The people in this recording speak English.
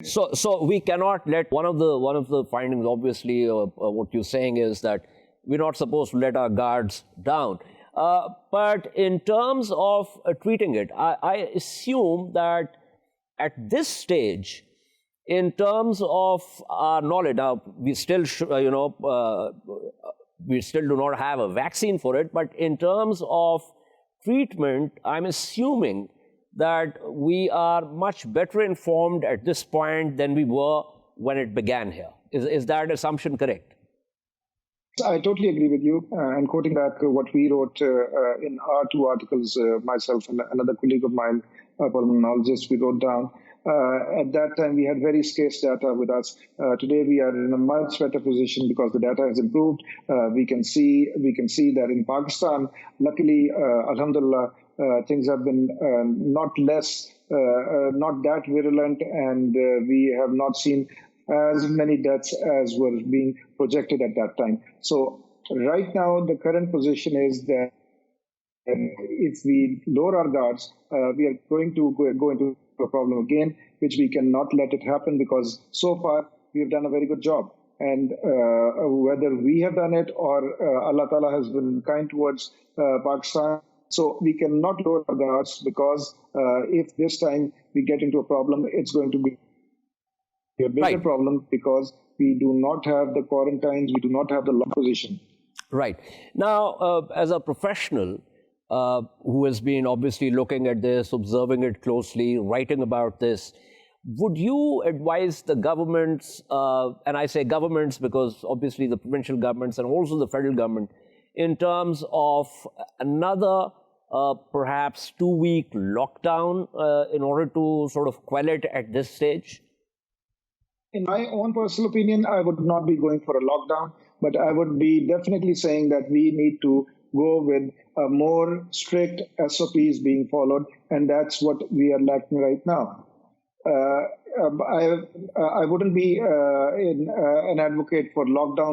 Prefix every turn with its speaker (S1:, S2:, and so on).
S1: So we cannot let one of the findings, obviously, what you're saying is that we're not supposed to let our guards down. But in terms of treating it, I assume that at this stage, in terms of our knowledge, now we still, we still do not have a vaccine for it, but in terms of treatment, I'm assuming that we are much better informed at this point than we were when it began here. Is that assumption correct?
S2: I totally agree with you. And quoting back what we wrote in our two articles, myself and another colleague of mine, a pulmonologist, we wrote down. At that time, we had very scarce data with us. Today, we are in a much better position because the data has improved. We can see that in Pakistan, luckily, Alhamdulillah, things have been not that virulent, and we have not seen as many deaths as were being projected at that time. So right now, the current position is that if we lower our guards, we are going to go into a problem again, which we cannot let it happen because so far we have done a very good job. And whether we have done it or Allah Ta'ala has been kind towards Pakistan, so we cannot lower our guards because if this time we get into a problem, it's going to be a bigger problem because we do not have the quarantines, we do not have the lock position.
S1: Right. Now, as a professional who has been obviously looking at this, observing it closely, writing about this, would you advise the governments, and I say governments because obviously the provincial governments and also the federal government, in terms of another perhaps 2-week lockdown in order to sort of quell it at this stage?
S2: In my own personal opinion, I would not be going for a lockdown, but I would be definitely saying that we need to go with a more strict SOPs being followed, and that's what we are lacking right now. I wouldn't be an advocate for lockdown